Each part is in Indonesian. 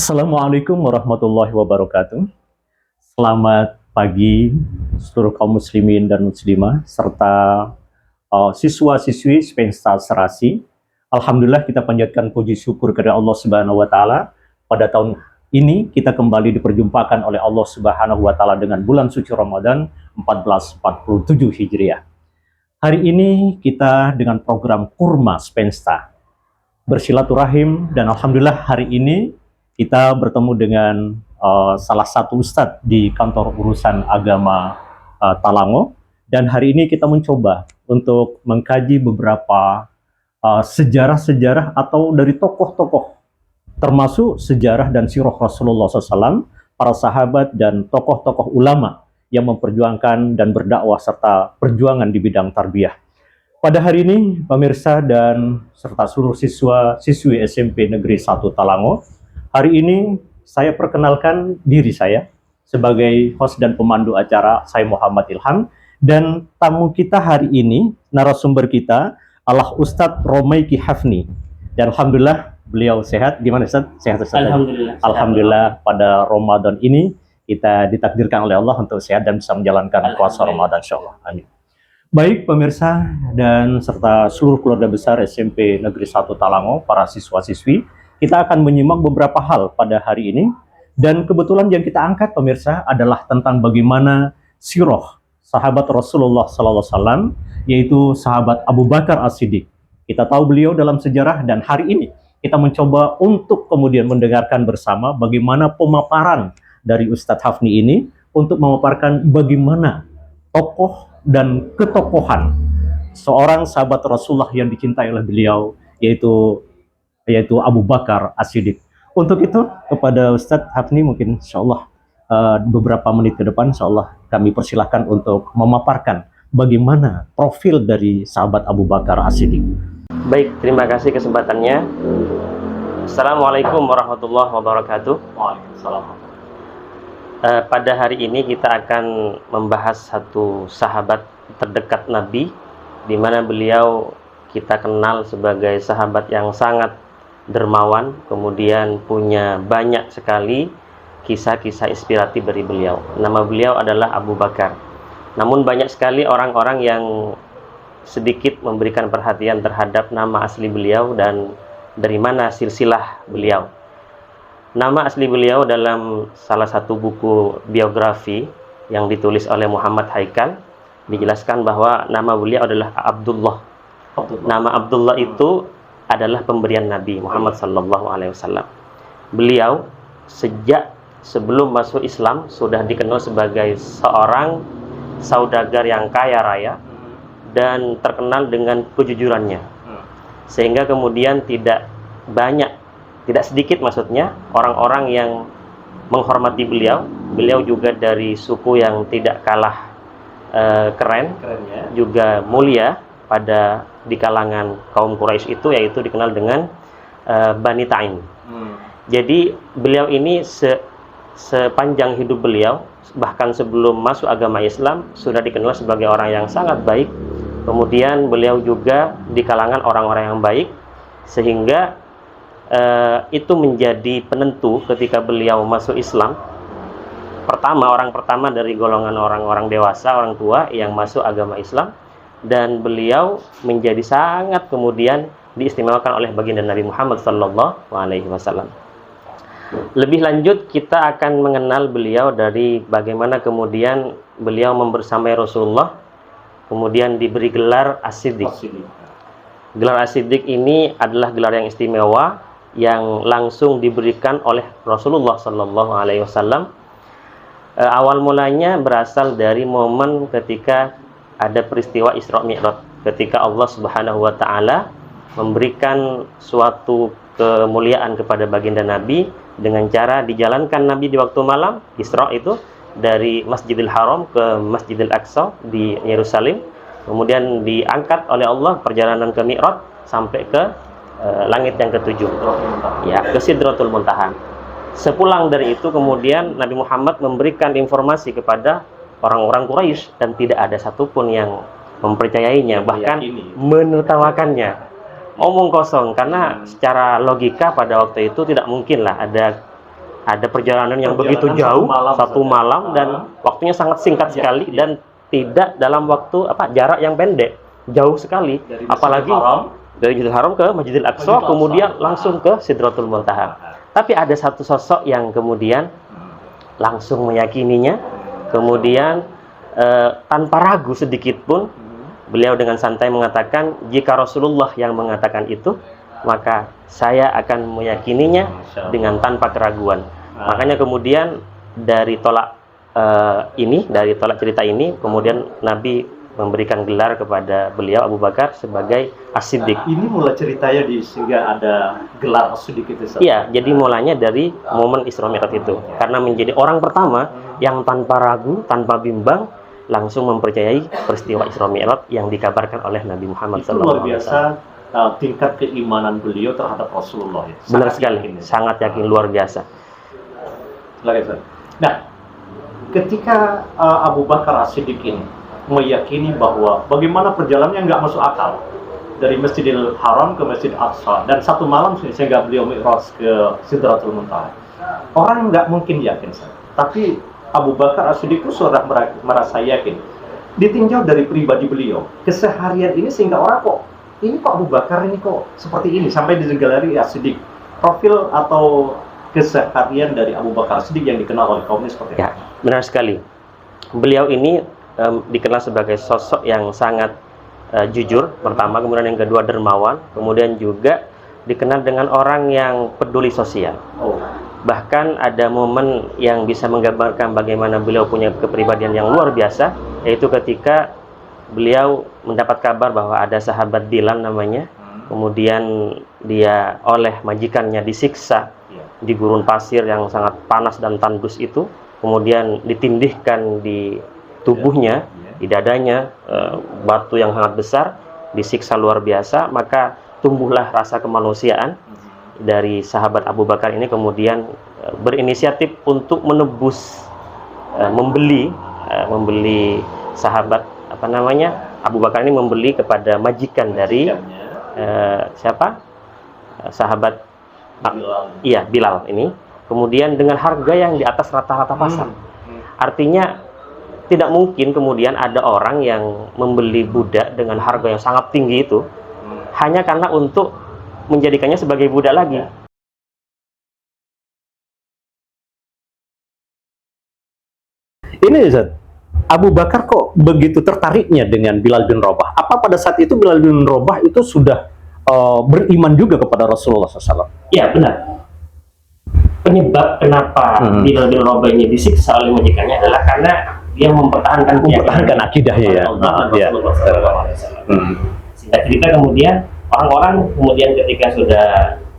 Assalamualaikum warahmatullahi wabarakatuh. Selamat pagi seluruh kaum muslimin dan muslimah serta siswa-siswi Spensta Serasi. Alhamdulillah kita panjatkan puji syukur kepada Allah Subhanahu wa taala. Pada tahun ini kita kembali diperjumpakan oleh Allah Subhanahu wa taala dengan bulan suci Ramadan 1447 Hijriah. Hari ini kita dengan program Kurma Spensta bersilaturahim, dan alhamdulillah hari ini kita bertemu dengan salah satu ustadz di kantor urusan agama Talango, dan hari ini kita mencoba untuk mengkaji beberapa sejarah-sejarah atau dari tokoh-tokoh, termasuk sejarah dan sirah Rasulullah SAW, para sahabat dan tokoh-tokoh ulama yang memperjuangkan dan berdakwah serta perjuangan di bidang tarbiyah. Pada hari ini, pemirsa dan serta seluruh siswa-siswi SMP Negeri 1 Talango, hari ini saya perkenalkan diri saya sebagai host dan pemandu acara, saya Muhammad Ilham, dan tamu kita hari ini, narasumber kita, adalah Ustadz Romaiki Hafni. Dan alhamdulillah beliau sehat. Gimana Ustadz? Sehat Ustadz? Alhamdulillah. Alhamdulillah pada Ramadan ini kita ditakdirkan oleh Allah untuk sehat dan bisa menjalankan puasa Ramadan insyaallah. Amin. Baik pemirsa dan serta seluruh keluarga besar SMP Negeri 1 Talango, para siswa-siswi, kita akan menyimak beberapa hal pada hari ini. Dan kebetulan yang kita angkat pemirsa adalah tentang bagaimana sirah sahabat Rasulullah SAW, yaitu sahabat Abu Bakar As-Siddiq. Kita tahu beliau dalam sejarah, dan hari ini kita mencoba untuk kemudian mendengarkan bersama bagaimana pemaparan dari Ustadz Hafni ini untuk memaparkan bagaimana tokoh dan ketokohan seorang sahabat Rasulullah yang dicintai oleh beliau, yaitu Abu Bakar As-Siddiq. Untuk itu kepada Ustadz Hafni mungkin insyaallah beberapa menit ke depan insyaallah kami persilahkan untuk memaparkan bagaimana profil dari sahabat Abu Bakar As-Siddiq. Baik, terima kasih kesempatannya. Assalamualaikum warahmatullahi wabarakatuh. Waalaikumsalam. Pada hari ini kita akan membahas satu sahabat terdekat Nabi, di mana beliau kita kenal sebagai sahabat yang sangat dermawan, kemudian punya banyak sekali kisah-kisah inspiratif dari beliau. Nama beliau adalah Abu Bakar. Namun banyak sekali orang-orang yang sedikit memberikan perhatian terhadap nama asli beliau dan dari mana silsilah beliau. Nama asli beliau dalam salah satu buku biografi yang ditulis oleh Muhammad Haikal dijelaskan bahwa nama beliau adalah Abdullah. Nama Abdullah itu adalah pemberian Nabi Muhammad SAW. Beliau sejak sebelum masuk Islam sudah dikenal sebagai seorang saudagar yang kaya raya dan terkenal dengan kejujurannya, sehingga kemudian tidak sedikit maksudnya orang-orang yang menghormati beliau. Beliau juga dari suku yang tidak kalah keren ya, juga mulia pada di kalangan kaum Quraisy itu, yaitu dikenal dengan Bani Taim. Jadi beliau ini sepanjang hidup beliau, bahkan sebelum masuk agama Islam, sudah dikenal sebagai orang yang sangat baik. Kemudian beliau juga di kalangan orang-orang yang baik, sehingga itu menjadi penentu ketika beliau masuk Islam. Orang pertama dari golongan orang-orang dewasa, orang tua yang masuk agama Islam, dan beliau menjadi sangat kemudian diistimewakan oleh baginda Nabi Muhammad SAW. Lebih lanjut kita akan mengenal beliau dari bagaimana kemudian beliau membersamai Rasulullah, kemudian diberi gelar As-Siddiq. Gelar As-Siddiq ini adalah gelar yang istimewa yang langsung diberikan oleh Rasulullah SAW. Awal mulanya berasal dari momen ketika ada peristiwa Isra Mi'raj, ketika Allah Subhanahu wa taala memberikan suatu kemuliaan kepada baginda Nabi dengan cara dijalankan Nabi di waktu malam Isra itu dari Masjidil Haram ke Masjidil Aqsa di Yerusalem, kemudian diangkat oleh Allah perjalanan ke Mi'raj sampai ke langit yang ketujuh, ya, ke Sidratul Muntaha. Sepulang dari itu kemudian Nabi Muhammad memberikan informasi kepada orang-orang Quraisy dan tidak ada satupun yang mempercayainya, bahkan menertawakannya. Omong kosong, karena secara logika pada waktu itu tidak mungkinlah ada ada perjalanan yang begitu Perjalanan jauh, satu malam saja. dan waktunya sangat singkat sekali dan tidak dalam waktu jarak yang pendek, jauh sekali. Dari Apalagi Masjidil Haram dari Masjidil Haram ke Masjidil Aqsa, Masjidil Aqsa. kemudian langsung ke Sidratul Muntaha. Tapi ada satu sosok yang kemudian langsung meyakininya, kemudian tanpa ragu sedikit pun beliau dengan santai mengatakan, jika Rasulullah yang mengatakan itu, maka saya akan meyakininya dengan tanpa keraguan. Makanya kemudian dari tolak dari tolak cerita ini, kemudian Nabi memberikan gelar kepada beliau Abu Bakar sebagai As-Siddiq. Ini mulai ceritanya sehingga ada gelar As-Siddiq itu. Iya, jadi mulanya dari momen Isra Mi'raj itu. Karena menjadi orang pertama yang tanpa ragu, tanpa bimbang, langsung mempercayai peristiwa Isra Mi'raj yang dikabarkan oleh Nabi Muhammad Itu luar SAW. biasa tingkat keimanan beliau terhadap Rasulullah. Ya. Benar sekali, sangat yakin, luar biasa. Nah, ketika Abu Bakar As-Siddiq ini meyakini bahwa bagaimana perjalanannya nggak masuk akal dari Masjidil Haram ke Masjid Aqsa dan satu malam sehingga beliau mi'raj ke Sidratul Muntaha. Orang nggak mungkin yakin, tapi Abu Bakar As-Siddiq itu sudah merasa yakin. Ditinjau dari pribadi beliau, keseharian ini sehingga orang kok Abu Bakar ini kok seperti ini sampai digelari As-Siddiq. Profil atau keseharian dari Abu Bakar As-Siddiq yang dikenal oleh kaum ini seperti Ya, benar sekali. Beliau ini dikenal sebagai sosok yang sangat jujur, pertama, kemudian yang kedua dermawan, kemudian juga dikenal dengan orang yang peduli sosial. Bahkan ada momen yang bisa menggambarkan bagaimana beliau punya kepribadian yang luar biasa, yaitu ketika beliau mendapat kabar bahwa ada sahabat Bilal namanya, kemudian dia oleh majikannya disiksa di gurun pasir yang sangat panas dan tandus itu, kemudian ditindihkan di tubuhnya, di dadanya, batu yang sangat besar, disiksa luar biasa. Maka tumbuhlah rasa kemanusiaan dari sahabat Abu Bakar ini, kemudian berinisiatif untuk menebus, membeli sahabat Abu Bakar ini membeli kepada majikan dari sahabat Bilal ini, kemudian dengan harga yang di atas rata-rata pasar. Artinya tidak mungkin kemudian ada orang yang membeli budak dengan harga yang sangat tinggi itu hanya karena untuk menjadikannya sebagai budak lagi. Ini Ustaz, Abu Bakar kok begitu tertariknya dengan Bilal bin Rabah? Apa pada saat itu Bilal bin Rabah itu sudah beriman juga kepada Rasulullah SAW? Ya, benar. Penyebab kenapa Bilal bin Rabah ini disiksa oleh majikannya adalah karena dia mempertahankan akidahnya ya. Singkat cerita kemudian orang-orang kemudian ketika sudah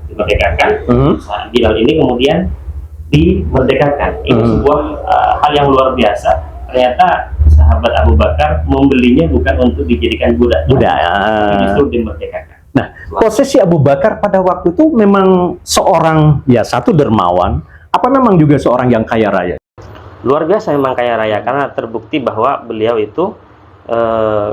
dimerdekakan, Bilal ini kemudian dimerdekakan. Ini sebuah hal yang luar biasa. Ternyata sahabat Abu Bakar membelinya bukan untuk dijadikan budak, justru dimerdekakan. Nah, posisi Abu Bakar pada waktu itu memang seorang satu dermawan, apa memang juga seorang yang kaya raya? Luar biasa memang kaya raya, karena terbukti bahwa beliau itu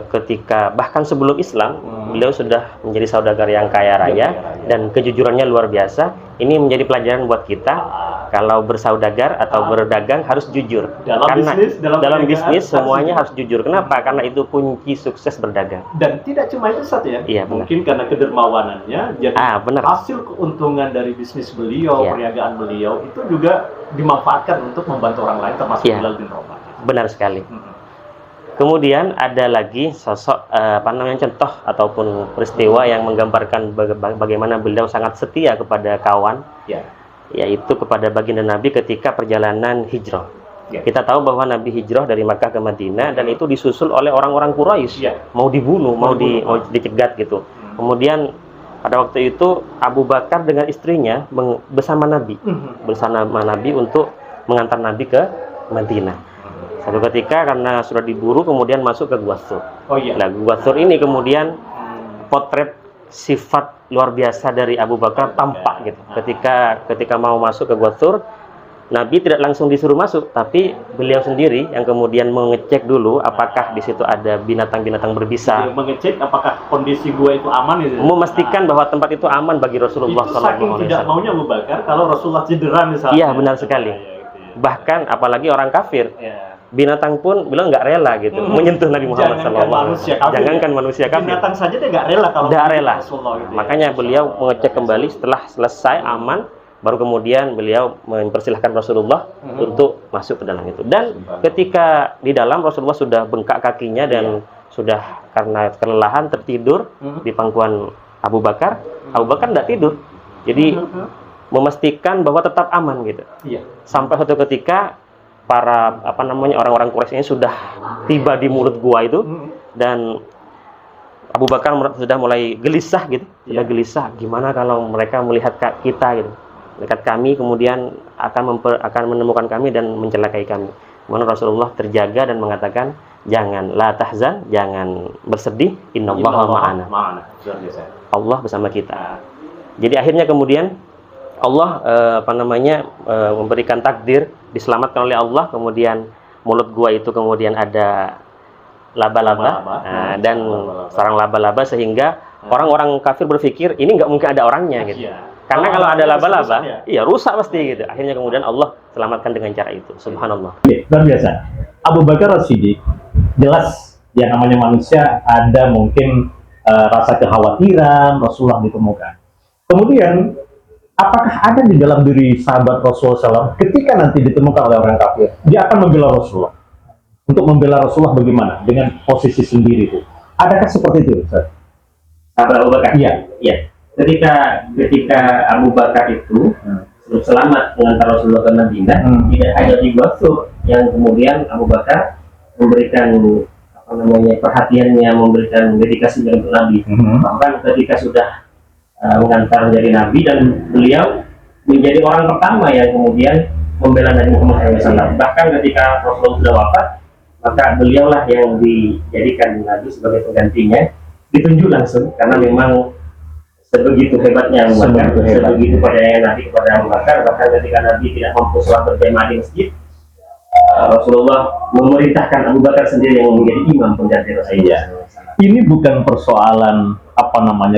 ketika bahkan sebelum Islam beliau sudah menjadi saudagar yang kaya raya dan kejujurannya luar biasa. Ini menjadi pelajaran buat kita, kalau bersaudagar atau berdagang harus jujur. Dalam bisnis semuanya harus jujur. Kenapa? Karena itu kunci sukses berdagang. Dan tidak cuma itu saja ya. Iya, mungkin karena kedermawanannya, jadi hasil keuntungan dari bisnis beliau, perniagaan beliau itu juga dimanfaatkan untuk membantu orang lain, termasuk Bilal bin Rabah. Benar sekali. Kemudian ada lagi sosok contoh ataupun peristiwa yang menggambarkan bagaimana beliau sangat setia kepada kawan, yaitu kepada baginda Nabi ketika perjalanan hijrah. Kita tahu bahwa Nabi hijrah dari Makkah ke Madinah dan itu disusul oleh orang-orang Quraisy, mau dibunuh, mau dicegat gitu. Kemudian pada waktu itu Abu Bakar dengan istrinya bersama Nabi untuk mengantar Nabi ke Madinah. Satu ketika karena sudah diburu kemudian masuk ke Gua Thur. Nah, Gua Thur ini kemudian potret sifat luar biasa dari Abu Bakar tampak gitu. Ketika mau masuk ke Gua Thur, Nabi tidak langsung disuruh masuk, tapi beliau sendiri yang kemudian mengecek dulu apakah di situ ada binatang-binatang berbisa. Jadi mengecek apakah kondisi gua itu aman itu. Memastikan bahwa tempat itu aman bagi Rasulullah itu Sallallahu saking Alaihi tidak Wasallam. maunya Abu Bakar kalau Rasulullah cedera misalnya. Iya, benar sekali. Bahkan apalagi orang kafir, binatang pun bilang nggak rela gitu menyentuh Nabi Muhammad SAW. Jangankan manusia kafir. Binatang saja dia nggak rela kalau nggak rela. Rasulullah gitu. Makanya beliau mengecek kembali setelah selesai aman, baru kemudian beliau mempersilahkan Rasulullah untuk masuk ke dalam itu. Dan ketika di dalam Rasulullah sudah bengkak kakinya dan sudah karena kelelahan tertidur di pangkuan Abu Bakar. Abu Bakar tidak tidur. Jadi memastikan bahwa tetap aman gitu. Sampai suatu ketika para orang-orang Quraisy ini sudah tiba di mulut gua itu dan Abu Bakar sudah mulai gelisah gitu. Sudah gelisah, gimana kalau mereka melihat kita gitu. Dekat kami kemudian akan menemukan kami dan mencelakai kami. Kemudian Rasulullah terjaga dan mengatakan, jangan la tahzan, jangan bersedih, innallaha ma'ana. Allah bersama kita. Jadi akhirnya kemudian Allah memberikan takdir, diselamatkan oleh Allah, kemudian mulut gua itu kemudian ada laba-laba dan sarang laba-laba sehingga orang-orang kafir berpikir ini nggak mungkin ada orangnya gitu. Karena kalau ada laba-laba, iya rusak pasti gitu. Akhirnya kemudian Allah selamatkan dengan cara itu. Subhanallah. Luar biasa. Abu Bakar As-Siddiq, jelas yang namanya manusia ada mungkin rasa kekhawatiran Rasulullah ditemukan. Kemudian, apakah ada di dalam diri sahabat Rasulullah SAW ketika nanti ditemukan oleh orang kafir, dia akan membela Rasulullah? Untuk membela Rasulullah bagaimana? Dengan posisi sendiri itu. Adakah seperti itu, Ustaz? Sahabat Abu Bakar? Iya. Ketika Abu Bakar itu selamat mengantar Rasulullah ke Madinah, tidak ada di Basur yang kemudian Abu Bakar memberikan perhatiannya, memberikan dedikasinya untuk Nabi. Bahkan ketika sudah mengantar menjadi Nabi dan beliau menjadi orang pertama yang kemudian membela Nabi Muhammad SAW. Bahkan ketika Rasulullah sudah wafat, maka beliaulah yang dijadikan Nabi sebagai penggantinya, ditunjuk langsung karena memang sebegitu hebatnya Abu Bakar, sebegitu percayanya Nabi kepada Abu Bakar. Bahkan ketika Nabi tidak mampu sholat berjamaah di masjid, Rasulullah memerintahkan Abu Bakar sendiri yang menjadi imam pengganti Rasulullah. Ini bukan persoalan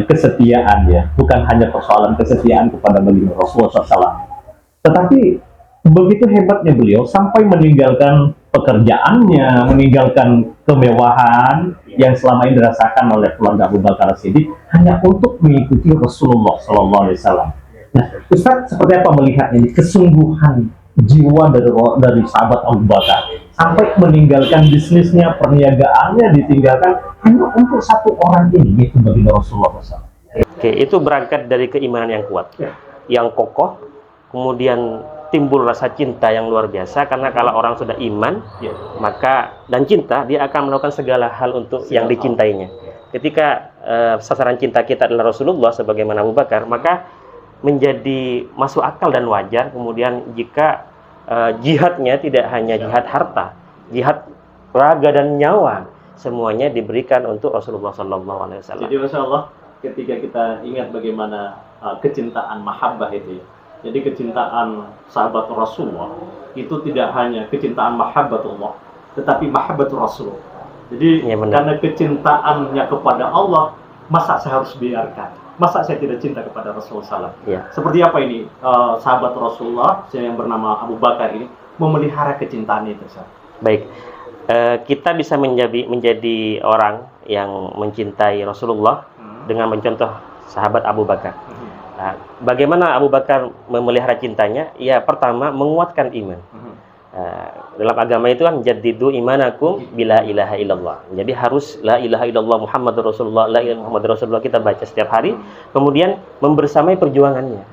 kesetiaan ya, bukan hanya persoalan kesetiaan kepada baginda Rasulullah SAW, tetapi begitu hebatnya beliau sampai meninggalkan pekerjaannya, meninggalkan kemewahan yang selama ini dirasakan oleh keluarga Abu Bakar As-Siddiq hanya untuk mengikuti Rasulullah SAW. Nah, Ustaz seperti apa melihat ini kesungguhan jiwa dari sahabat Abu Bakar sampai meninggalkan bisnisnya, perniagaannya ditinggalkan hanya untuk satu orang ini, yaitu baginda Rasulullah SAW. Oke, itu berangkat dari keimanan yang kuat, yang kokoh, kemudian timbul rasa cinta yang luar biasa. Karena kalau orang sudah iman, maka dan cinta, dia akan melakukan segala hal untuk yang dicintainya. Ketika sasaran cinta kita adalah Rasulullah sebagaimana Abu Bakar, maka menjadi masuk akal dan wajar kemudian jika jihadnya tidak hanya jihad harta, jihad raga dan nyawa, semuanya diberikan untuk Rasulullah SAW. Jadi Masya Allah, ketika kita ingat bagaimana kecintaan mahabbah itu ya, jadi kecintaan sahabat Rasulullah itu tidak hanya kecintaan mahabbatullah, tetapi mahabbatul Rasul. Jadi karena kecintaannya kepada Allah, masa saya harus biarkan? Masa saya tidak cinta kepada Rasulullah SAW? Seperti apa ini sahabat Rasulullah yang bernama Abu Bakar ini memelihara kecintaan itu? Baik, kita bisa menjadi orang yang mencintai Rasulullah dengan mencontoh sahabat Abu Bakar. Nah, bagaimana Abu Bakar memelihara cintanya? Ya, pertama menguatkan iman. Dalam agama itu kan jaddidu imanakum bila ilaha illallah. Jadi harus la ilaha illallah Muhammadur Rasulullah, la ilaha Muhammadur Rasulullah kita baca setiap hari. Kemudian membersamai perjuangannya.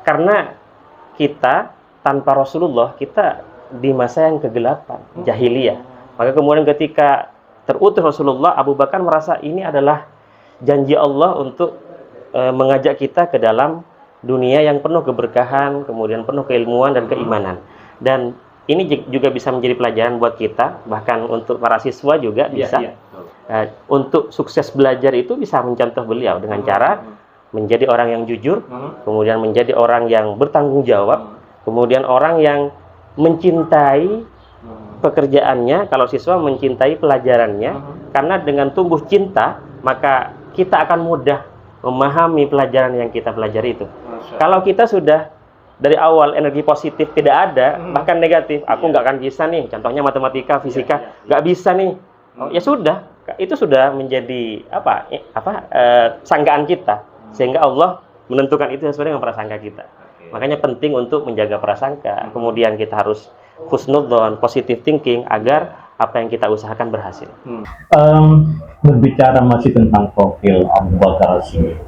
Karena kita tanpa Rasulullah, kita di masa yang kegelapan, jahiliyah. Maka kemudian ketika terutus Rasulullah, Abu Bakar merasa ini adalah janji Allah untuk mengajak kita ke dalam dunia yang penuh keberkahan, kemudian penuh keilmuan dan keimanan. Dan ini juga bisa menjadi pelajaran buat kita, bahkan untuk para siswa juga bisa. Untuk sukses belajar itu bisa mencontoh beliau dengan cara menjadi orang yang jujur, kemudian menjadi orang yang bertanggung jawab, Kemudian orang yang mencintai pekerjaannya, kalau siswa mencintai pelajarannya, karena dengan tumbuh cinta, maka kita akan mudah memahami pelajaran yang kita pelajari itu. Kalau kita sudah dari awal energi positif tidak ada, bahkan negatif, aku nggak akan bisa nih, contohnya matematika, fisika, nggak bisa nih, ya sudah, itu sudah menjadi sangkaan kita, sehingga Allah menentukan itu sesuai dengan prasangka kita. Makanya penting untuk menjaga prasangka, kemudian kita harus husnudzon, positive thinking, agar apa yang kita usahakan berhasil. Berbicara masih tentang profil Abu Bakar As-Siddiq,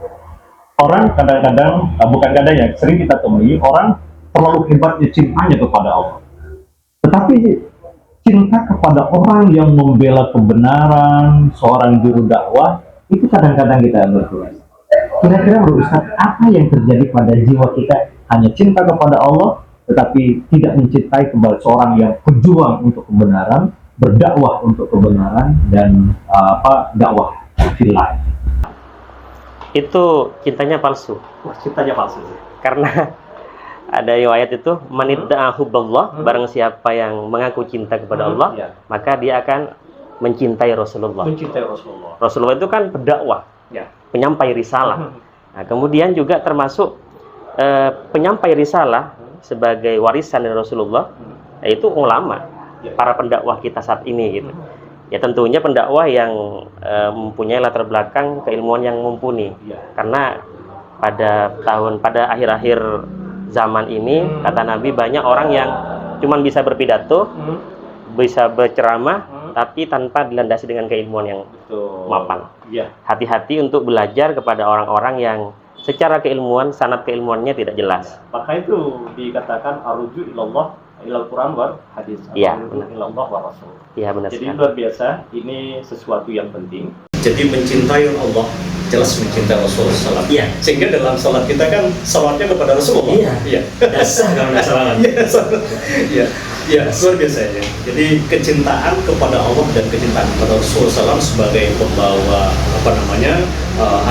orang kadang-kadang, bukan kadang ya, sering kita temui orang terlalu hebatnya cintanya kepada Allah. Tetapi cinta kepada orang yang membela kebenaran, seorang juru dakwah, itu kadang-kadang kita berkurang. Kira-kira menurut Ustaz, apa yang terjadi pada jiwa kita hanya cinta kepada Allah, tetapi tidak mencintai kepada seorang yang berjuang untuk kebenaran, berdakwah untuk kebenaran, dan dakwah fillah? Itu cintanya palsu. Cintanya palsu. Karena ada riwayat itu, manidda'a hubballah, barang siapa yang mengaku cinta kepada Allah, maka dia akan mencintai Rasulullah. Mencintai Rasulullah. Rasulullah itu kan pendakwah, penyampai risalah. Nah, kemudian juga termasuk penyampai risalah sebagai warisan dari Rasulullah, yaitu ulama, para pendakwah kita saat ini gitu. Ya tentunya pendakwah yang mempunyai latar belakang keilmuan yang mumpuni. Karena pada akhir-akhir zaman ini, kata Nabi, banyak orang yang cuma bisa berpidato, bisa berceramah, tapi tanpa dilandasi dengan keilmuan yang mapan. Hati-hati untuk belajar kepada orang-orang yang secara keilmuan, sanad keilmuannya tidak jelas. Maka itu dikatakan arju ilallah ilal Quran wal hadis. Ilallah wa rasul. Iya, benar. Jadi luar biasa, ini sesuatu yang penting. Jadi mencintai Allah, jelas mencintai Rasulullah SAW. Sehingga dalam salat kita kan salatnya kepada Rasulullah. Dasar kalau nggak salah. Iya, luar biasa ya. Jadi kecintaan kepada Allah dan kecintaan kepada Rasulullah SAW sebagai pembawa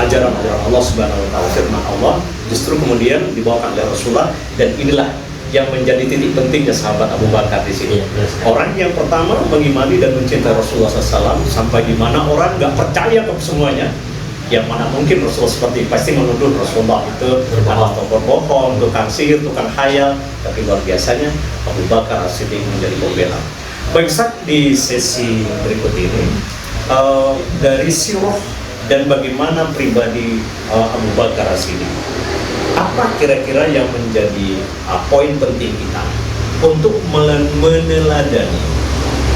ajaran-ajaran Allah Subhanahu Wa Taala, firman Allah, justru kemudian dibawakan oleh Rasulullah, dan inilah yang menjadi titik pentingnya sahabat Abu Bakar di sini. Orang yang pertama mengimani dan mencintai Rasulullah SAW sampai di mana orang nggak percaya ke semuanya. Yang mana mungkin Rasulullah seperti pasti menuduh Rasulullah itu adalah tokoh bohong, tukang sihir, tukang khayal. Tapi luar biasanya Abu Bakar As-Siddiq menjadi pembela. Baik, Ustaz, di sesi berikut ini dari sirah dan bagaimana pribadi Abu Bakar As-Siddiq, apa kira-kira yang menjadi poin penting kita untuk meneladani?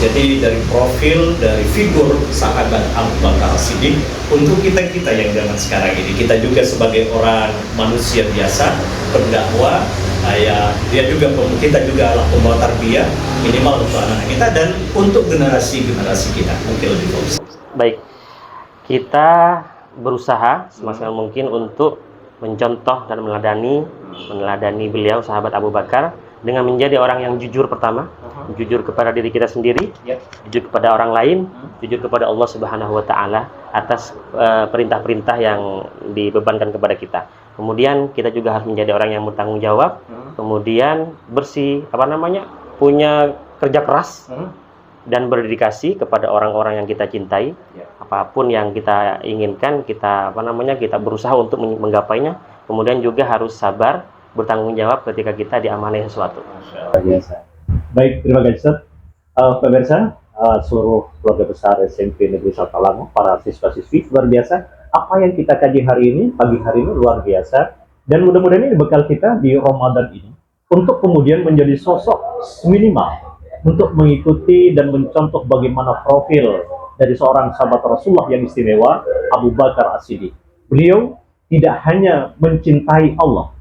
Jadi dari profil, dari figur sahabat Abu Bakar As-Siddiq, untuk kita-kita yang zaman sekarang ini, kita juga sebagai orang manusia biasa, pendakwah, kita juga adalah pembawa tarbiyah, minimal untuk anak kita dan untuk generasi-generasi kita, mungkin lebih bagus. Baik, kita berusaha semaksimal mungkin untuk mencontoh dan meneladani beliau sahabat Abu Bakar dengan menjadi orang yang jujur pertama, jujur kepada diri kita sendiri, jujur kepada orang lain, jujur kepada Allah Subhanahu Wa Taala atas perintah-perintah yang dibebankan kepada kita. Kemudian kita juga harus menjadi orang yang bertanggung jawab, kemudian bersih, punya kerja keras dan berdedikasi kepada orang-orang yang kita cintai. Apapun yang kita inginkan, kita berusaha untuk menggapainya. Kemudian juga harus sabar, bertanggung jawab ketika kita diamanai sesuatu. Baik, terima kasih Ustaz. Pemirsa, seluruh keluarga besar SMP Negeri Saltalango, para siswa-siswi, luar biasa. Apa yang kita kaji hari ini, pagi hari ini, luar biasa. Dan mudah-mudahan ini bekal kita di Ramadan ini, untuk kemudian menjadi sosok minimal, untuk mengikuti dan mencontoh bagaimana profil dari seorang sahabat Rasulullah yang istimewa, Abu Bakar As-Siddiq. Beliau tidak hanya mencintai Allah,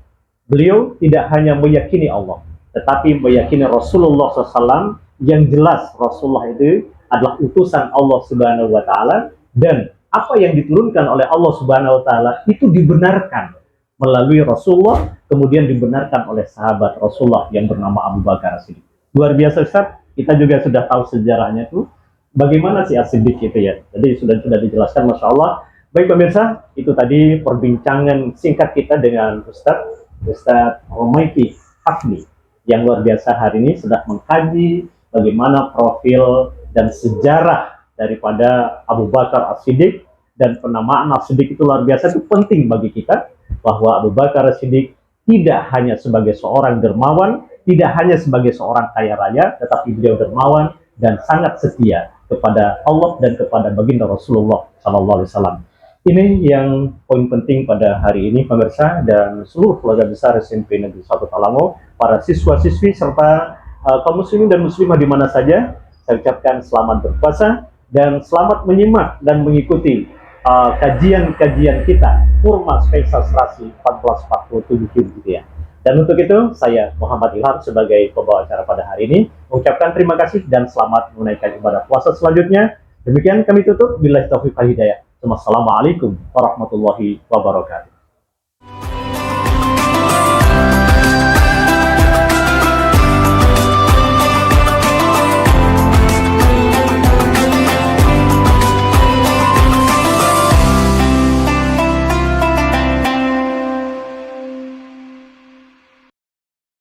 beliau tidak hanya meyakini Allah, tetapi meyakini Rasulullah SAW, yang jelas Rasulullah itu adalah utusan Allah Subhanahu Wa Taala, dan apa yang diturunkan oleh Allah Subhanahu Wa Taala itu dibenarkan melalui Rasulullah, kemudian dibenarkan oleh sahabat Rasulullah yang bernama Abu Bakar As-Siddiq. Luar biasa Ustaz, kita juga sudah tahu sejarahnya tuh, bagaimana si As-Siddiq itu ya. Jadi sudah dijelaskan, Masya Allah. Baik pemirsa, itu tadi perbincangan singkat kita dengan Ustaz Romaiki Hafni, yang luar biasa hari ini sedang mengkaji bagaimana profil dan sejarah daripada Abu Bakar As-Siddiq, dan penamaan As-Siddiq itu luar biasa, itu penting bagi kita, bahwa Abu Bakar As-Siddiq tidak hanya sebagai seorang dermawan, tidak hanya sebagai seorang kaya raya, tetapi beliau dermawan dan sangat setia kepada Allah dan kepada baginda Rasulullah SAW. Ini yang poin penting pada hari ini, pemirsa dan seluruh keluarga besar SMP Negeri 1 Talango, para siswa-siswi serta kaum muslimin dan muslimah di mana saja. Saya ucapkan selamat berpuasa dan selamat menyimak dan mengikuti kajian-kajian kita Kurma Spesial Serasi 1447 Hijriah. Dan untuk itu, saya Muhammad Ilham sebagai pembawa acara pada hari ini mengucapkan terima kasih dan selamat menunaikan ibadah puasa selanjutnya. Demikian kami tutup. Billahi taufiq wal hidayah. Wassalamualaikum warahmatullahi wabarakatuh.